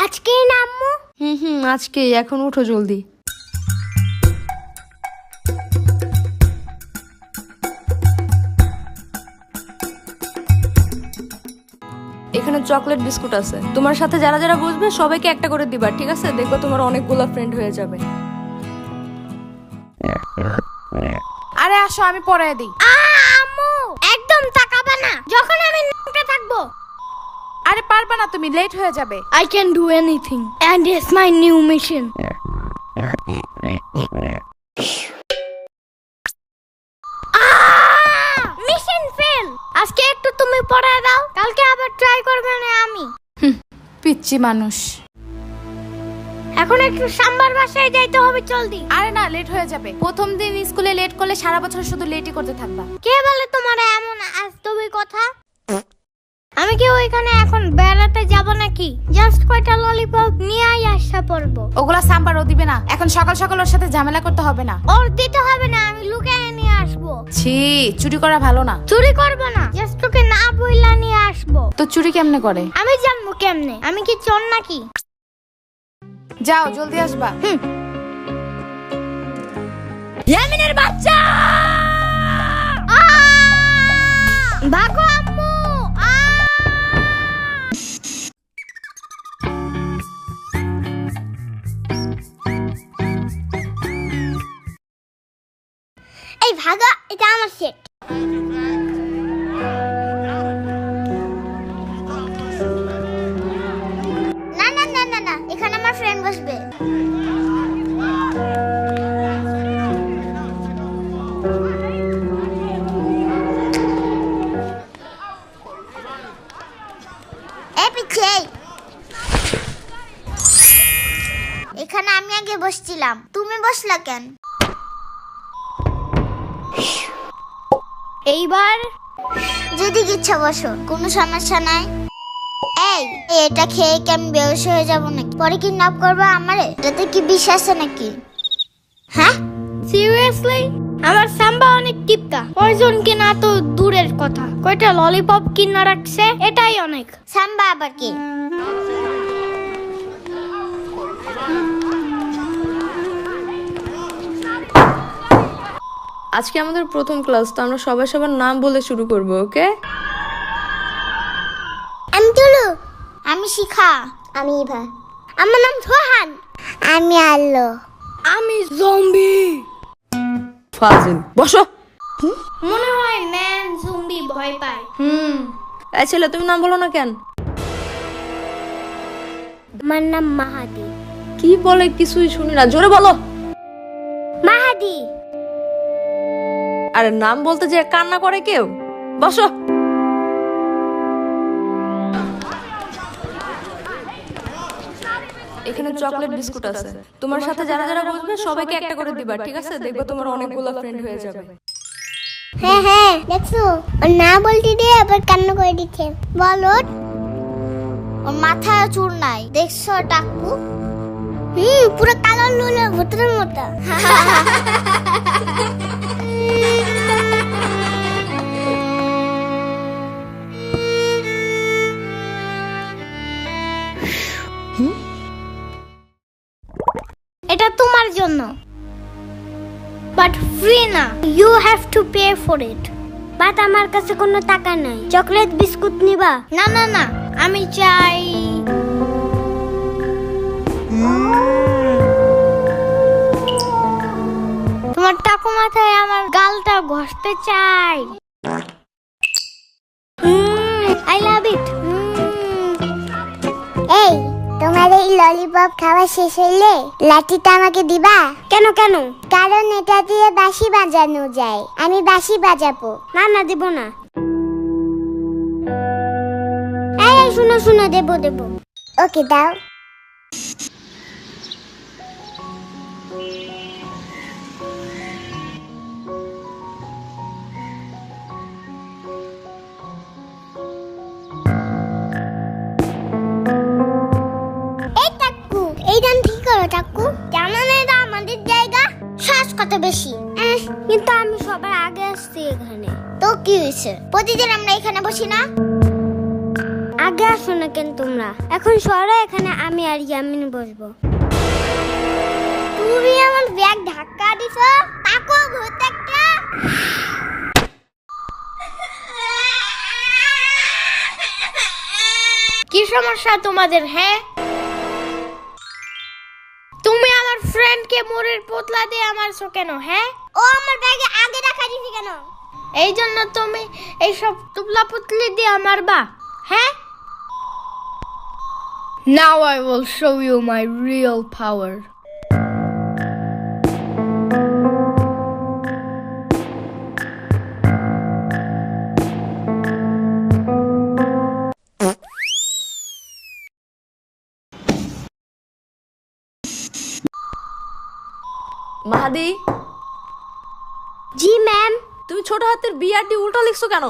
আজকেই না আম্মু? আজকেই। এখন উঠো জলদি। এখানে চকলেট বিস্কুট আছে, তোমার সাথে যারা যারা বসবে সবাইকে একটা করে দিবা, ঠিক আছে? দেখো তোমার অনেকগুলো ফ্রেন্ড হয়ে যাবে। আরে আসো, আমি পড়ায় দিই। আম্মু একদম তাকাবে না যখন আমি নোটে থাকবো। আরে পারবা না, তুমি লেট হয়ে যাবে। I can do anything and it's my new mission. Mission fail. আজকে একটু তুমি পড়ায় দাও, কালকে আবার ট্রাই করবে না আমি। পিচ্চি মানুষ। এখন একটু সাম্বার বাসায় যাইতে হবে, জলদি। আরে না, লেট হয়ে যাবে। প্রথম দিন স্কুলে লেট করলে সারা বছর শুধু লেটই করতে থাকবা। কে বলে তোমার এমন আজতবি কথা? আমি কি ওইখানে এখন বেড়াতে যাব নাকি? জাস্ট কয়টা ললিপপ নিয়েই আসা পড়বো। ওগুলা সাম্বার ও দিবে না। এখন সকাল সকাল ওর সাথে ঝামেলা করতে হবে না। ওর দিতে হবে না, আমি লুকিয়ে নিয়ে আসবো। ছি, চুরি করা ভালো না। চুরি করবো না, জাস্ট তোকে না বইলা নিয়ে আসবো। তো চুরি কেমনে করে? আমি জানবো কেমনে? আমি কি চোর নাকি? যাও, জলদি আসবা। ইয়ামিনের বাচ্চা! ভাগো আম্মু! এই ভাগা, এটা আমার সেট। না না না না না, এখানে আমার ফ্রেন্ড বসবে। এখানে আমি আগে বসছিলাম, তুমি বসলা কেন? এইবার যদি ইচ্ছা বসো, কোনো সমস্যা নাই। এই এটা খেয়ে কি আমি বেহুশ হয়ে যাবো নাকি? পরে কিডন্যাপ করবে আমারে? এটাতে কি বিষ আছে নাকি? হ্যাঁ সিরিয়াসলি? আমার সাম্বা অনেক টিপকা, পয়জন কিনা তো দূরের কথা, কয়টা ললিপপ কিনা রাখছে, এটাই অনেক। সাম্বা আবার কি? আজকে আমাদের প্রথম ক্লাস, তো আমরা সবাই সবার নাম বলে শুরু করব, ওকে? আমি তুলু। আমি শিখা। আমি ইভা। আমার নাম সোহান। আমি আল্লো। আমি জম্বি। ফাজিল, বসো। মনে হয় ম্যান জম্বি ভয় পায়। এই ছেলে, তুমি নাম বলো না কেন? আমার নাম মাহাদি। কি বলে কিছুই শুনি না, জোরে বলো। মাহাদি। আরে নাম বলতে যে কান্না করে কেউ? বসো। এখানে চকলেট বিস্কুট আছে, তোমার সাথে যারা যারা বসবে সবাইকে একটা করে দিবা, ঠিক আছে? দেখো তোমার অনেকগুলো ফ্রেন্ড হয়ে যাবে। হ্যাঁ হ্যাঁ, দেখছো ও না বলতে দিয়ে আবার কান্না করে দিচ্ছে। বলো, ওর মাথায় চুল নাই, দেখছো টাকু? পুরো কালো লুলো ভূতের মতো। এটা তোমার জন্য, বাট ফ্রি না, you have to pay for it. But আমার কাছে কোনো টাকা নাই। চকলেট বিস্কুট নিবা? না না না, আমি চাই তোমার টাকু মাথায় আমার গালটা ঘষতে চাই। আই লাভ ইট। এই তোমার এই ললিপপ খাওয়া শেষ হইলে লাঠিটা আমাকে দিবা? কেন কেন? কারণ এটা দিয়ে বাঁশি বাজানো যায়, আমি বাঁশি বাজাবো। না না, দেব না। এই শুনো শুনো, দেব দেব। ওকে দাও। এই গান ঠিক করো টাকু, জানো না এটা আমাদের জায়গা? শ্বাস কত বেশি। কিন্তু আমি সবার আগে আসছি এখানে। তো কি হয়েছে? প্রতিদিন আমরা এখানে বসি না? আগে আসো না কেন তোমরা? এখন সরো, এখানে আমি আর ইয়ামিন বসবো। তুমি আমার ব্যাগ ধাক্কা দিছো, তাকো ভূত একটা। কি সমস্যা তোমাদের? হ্যাঁ, তুমি আমার ফ্রেন্ডকে মোড়ের পোতলা দিয়ে মারছো কেন? হ্যাঁ, ও আমার ব্যাগে আগে রাখা দিছি কেন? এই জন্য তুমি এইসব তুবলা পুতলি দিয়ে মারবা? হ্যাঁ, Now I will show you my real power. Mahadi, জি ম্যাম। তুমি ছোট হাতের বিআরটি উল্টো লিখছো কেন?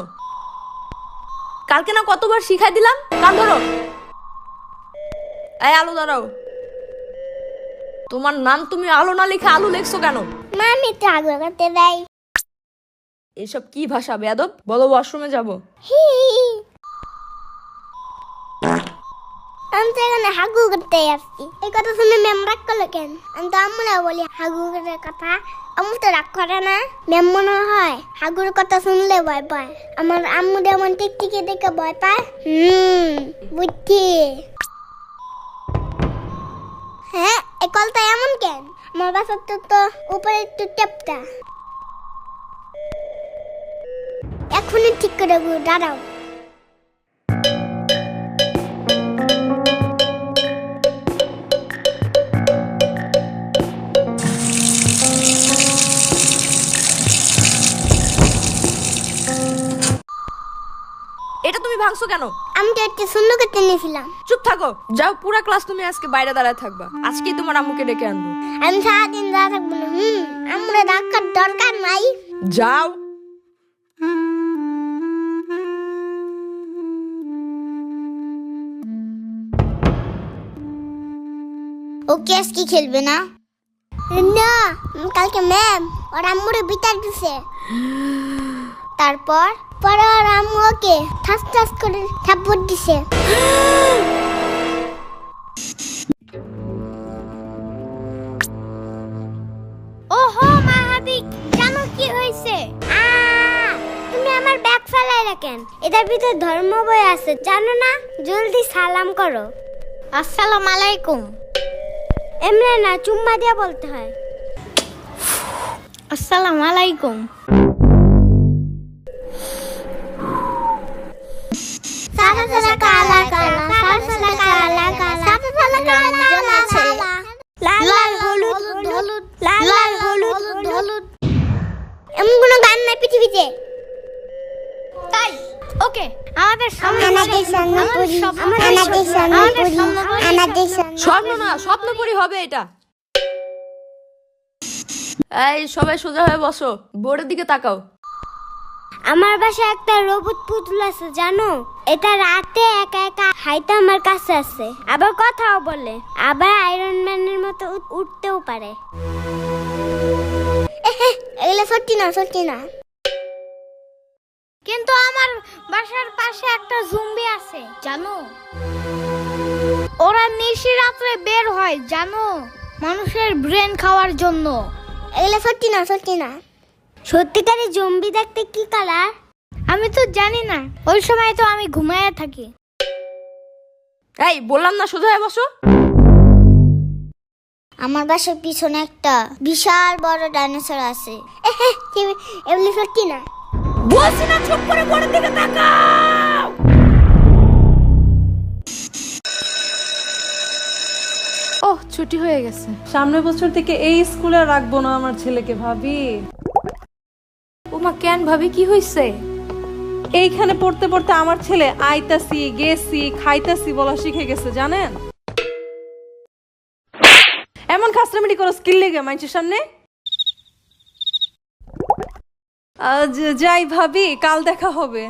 কালকে না কতবার শিখাই দিলাম। কান ধরো। এই আলু দাঁড়াও। তোমার নাম তুমি আলো না লিখে আলু লিখছো কেন? মামি তো আগে করতে দেয়। এসব কি ভাষা বেয়াদব? বলো ওয়াশরুমে যাবো। হি আমি তো এখানে হাগু করতে আসছি। এই কথা শুনে ম্যাম রাগ করলো কেন? আমি তো আম্মুরা বলি হাগু করার কথা, আম্মু তো রাগ করে না। ম্যাম মনে হয় হাগুর কথা শুনলে ভয় পায়। আমার আম্মু যেমন টিকটিকি দেখে ভয় পায়। বুঝছি। হ্যাঁ, এই কলটা এমন কেন? আমার বাসার তো উপরে একটু টেপটা। এখনই ঠিক করে দাঁড়াও। এটা তুমি ভাঙছো কেন? আমি তো একটু সুন্দর করতে নিয়েছিলাম। চুপ থাকো। যাও, পুরা ক্লাস তুমি আজকে বাইরে দাঁড়ায় থাকবা। আজকেই তোমার আম্মুকে ডেকে আনবো। আমি সারাদিন দাঁড়া থাকবো না। আমরা ডাকার দরকার নাই। যাও। ও কেস কি খেলবে না? না, কালকে ম্যাম ওর আম্মুরে বিচার দিছে। তারপর পরে ওর আম্মু ওকে ঠাস ঠাস করে থাপ্পড় দিছে। ওহো মাহাদি, জানো কি হয়েছে? তুমি আমার ব্যাগ ফেলাই রাখেন। এটার ভিতরে ধর্ম বই আছে, জানো না? জলদি সালাম করো। আসসালামু আলাইকুম। এমনি না, চুম্মা দিয়ে বলতে হয়। আসসালামু আলাইকুম। সাদা সাদা কালা কালা, সাদা সাদা কালা কালা, সাদা সাদা কালা কালা, লাল লাল হলুদ হলুদ, লাল লাল হলুদ হলুদ। এমন কোনো গান নাই পৃথিবীতে। তাই ওকে, আমাদের আমাদের স্বপ্নপুরী, আমাদের স্বপ্নপুরী, আমাদের স্বপ্ন না, স্বপ্নপুরী হবে এটা। এই সবাই সোজা হয়ে বসো, বোর্ডের দিকে তাকাও। আমার বাসায় একটা রোবট পুতুল আছে, জানো? এটা রাতে একা একা হাইতে আমার কাছে আছে, আবার কথাও বলে, আবার আয়রন ম্যানের মতো উঠতেও পারে। এগুলো সত্যি না, সত্যি না। কিন্তু আমার বাসার পাশে একটা জম্বি আছে, জানো? ওরা নিশি রাত্রে বের হয়, জানো? মানুষের ব্রেন খাওয়ার জন্য। এগুলো সত্যি না, সত্যি না। সত্যিকারের জম্বি দেখতে কি কালার? আমি তো জানি না, ওই সময় তো আমি ঘুমায় থাকি। এই বললাম না সোজা হয়ে বসো। আমার বাসার পিছনে একটা বিশাল বড় ডাইনোসর আছে। এগুলো সত্যি না। বলছি না চুপ করে বোর্ডের দিকে তাকাও। ওহ, ছুটি হয়ে গেছে। সামনের বছর থেকে এই স্কুলে রাখবো না আমার ছেলেকে, ভাবি। ওমা কেন ভাবি, কি হইছে? এইখানে পড়তে পড়তে আমার ছেলে আইতাছি গেছি খাইতাছি বলা শিখে গেছে, জানেন? এমন খাসরামিটি করো স্কিল লেগে মানুষের সামনে। যাই ভাবি, কাল দেখা হবে।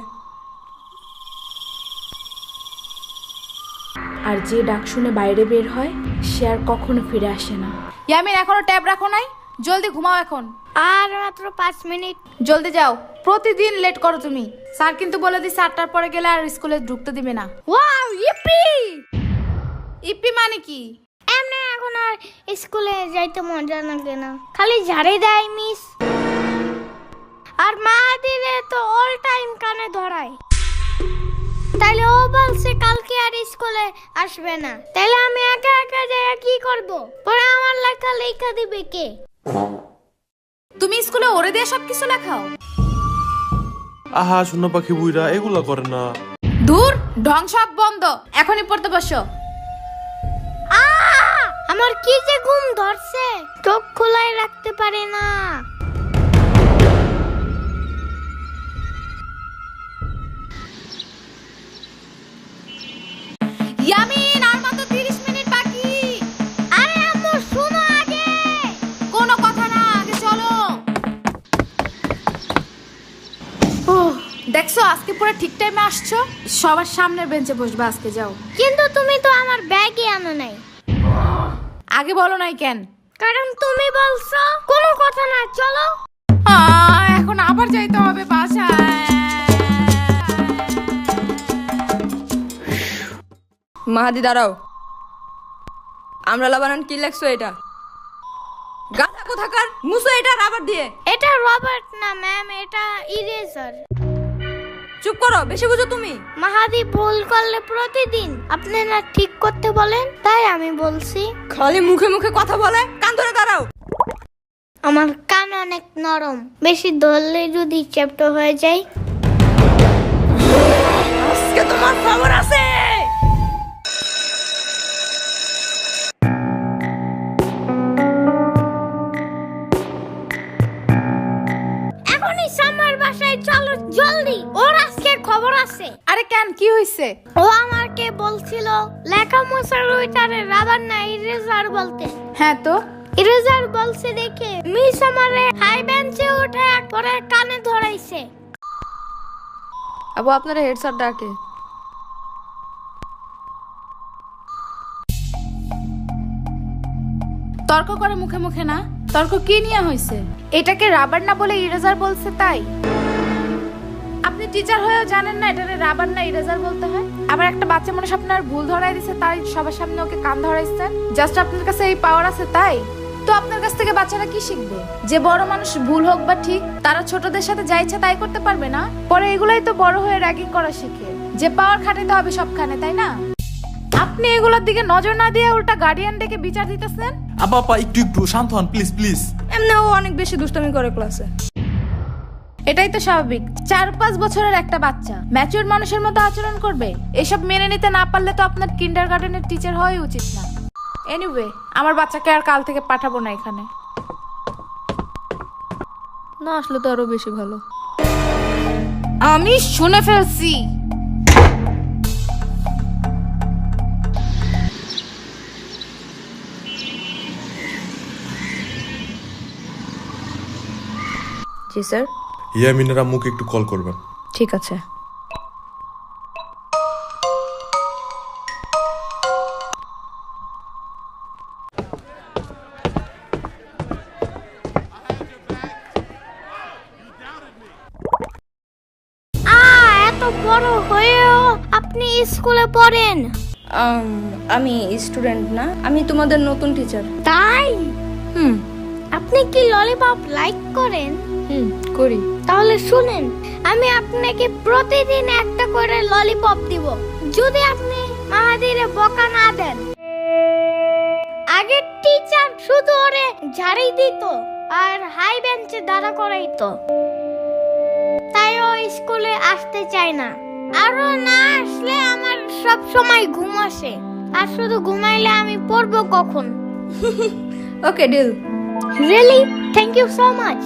আর যে ডাক শুনে বাইরে বের হয় সে আর কখনো ফিরে আসে না। ইয়ামিন, এখনো ট্যাব রাখো নাই? জলদি ঘুমাও এখন। আর মাত্র 5 মিনিট। জলদি যাও, প্রতিদিন লেট করো তুমি। স্যার কিন্তু বলে দিছে 8টার পরে গেলে আর স্কুলে ঢুকতে দিবে না। ওয়াও, ইপি ইপি মানে কি? এমনি এখন আর স্কুলে যাইতে মজা লাগে না, খালি ঝাড়ি দেয় মিস। আর মাহাদিরে তো অল টাইম কানে ধরায়। তাইলে ও বলছে কালকে আর স্কুলে আসবে না, তাইলে আমি একা একা যাই কি করব? পরে আমার লেখা দিবে কে? তুমি স্কুলে ওরে দিয়ে সবকিছু লেখাও? আহা শূন্য পাখি বুইরা এগুলা করে না। দূর, ঢং সব বন্ধ, এখনই পড়তে বসো। আমার কি যে ঘুম ধরছে, চোখ খোলাই রাখতে পারি না। ইয়ামিন, আর মাত্র 30 মিনিট বাকি। আরে আম্মু শোনো আগে। কোনো কথা না, আগে চলো। দেখছো আজকে পুরো ঠিক টাইমে আসছো। সবার সামনের বেঞ্চে বসবা আজকে, যাও। কিন্তু তুমি তো আমার ব্যাগই আনো নাই। আগে বলো নাই কেন? কারণ তুমি বলছো। কোনো কথা না, চলো। এখন আবার যাইতে হবে বাসায়। মাহাদি দাঁড়াও, আমরা লাবানান কি লেখছো এটা? গাধা কোথাকার, মুছো এটা রাবার দিয়ে। এটা রবার্ট না ম্যাম, এটা ইরেজার। চুপ করো, বেশি বুঝো তুমি। মাহাদি ভুল করলে প্রতিদিন আপনি না ঠিক করতে বলেন, তাই আমি বলছি। খালি মুখে মুখে কথা বলে, কান ধরে দাঁড়াও। আমার কান অনেক নরম, বেশি ধরলে যদি চ্যাপ্টা হয়ে যায়। আজকে তোমার খবর আছে। এখনই সামার বাসায় চলো জলদি, ওর আজকে খবর আছে। আরে কেন, কি হইছে? ও আমাকে বলছিল লেখা মোছার ওইটারে রাবার না ইরেজার বলতে। হ্যাঁ তো, ইরেজার বলছে দেখে মিস আমারে হাই বেঞ্চে উঠে পরে কানে ধরাইছে। আবু আপনারা হেড স্যার ডাকে। তর্ক করে মুখে মুখে না। তর্ক কি নিয়ে হইছে? এটাকে রাবার না বলে ইরেজার বলছে তাই? আপনি টিচার হয়েও জানেন না এটারে রাবার না ইরেজার বলতে হয়? আবার একটা বাচ্চা মানুষ আপনার ভুল ধরাই দিছে, তাই সবার সামনে ওকে কান ধরাইছেন। জাস্ট আপনার কাছে এই পাওয়ার আছে তাই? তো আপনার কাছ থেকে বাচ্চারা কি শিখবে? যে বড় মানুষ ভুল হোক বা ঠিক, তারা ছোটদের সাথে যা ইচ্ছা তাই করতে পারবে না? পরে এগুলাই তো বড় হয়ে র্যাগিং করা শিখে, যে পাওয়ার খাটাতে হবে সবখানে, তাই না? আপনি এগুলোর দিকে নজর না দিয়ে উল্টা গার্ডিয়ান ডেকে বিচার দিতেছেন। আব্বা আপা একটু একটু শান্ত হন প্লিজ প্লিজ। এমনি ও অনেক বেশি দুষ্টামি করে ক্লাসে। এটাই তো স্বাভাবিক, 4-5 বছরের একটা বাচ্চা ম্যাচিউর মানুষের মতো আচরণ করবে। এসব মেনে নিতে না পারলে তো আপনার কিন্ডারগার্টেনের টিচার হওয়াই উচিত না। এনিওয়ে, আমার বাচ্চাকে আর কাল থেকে পাঠাবো না এখানে। না আসলে তো আরো বেশি ভালো। আমি শুনে ফেলছি। জি স্যার। ইয়ামিনের আম্মুকে একটু কল করবেন। ঠিক আছে। এত বড় হয়েও আপনি স্কুলে পড়েন? আমি স্টুডেন্ট না, আমি তোমাদের নতুন টিচার। তাই? হুম আপনি কি ললিপপ লাইক করেন? হুম করি। তাহলে শুনেন, আমি আপনাকে প্রতিদিন একটা করে ললিপপ দিব যদি আপনি মাহাদিরে বকা না দেন। আগের টিচার শুধু ওরে ঝাড়ি দিত আর হাই বেঞ্চে দাঁড়া করাইতো, তাই ও স্কুলে আসতে চায় না। আরো না আসলে আমার সব সময় ঘুম আসে, আর শুধু ঘুমাইলে আমি পড়বো কখন? Okay deal. Really? Thank you so much.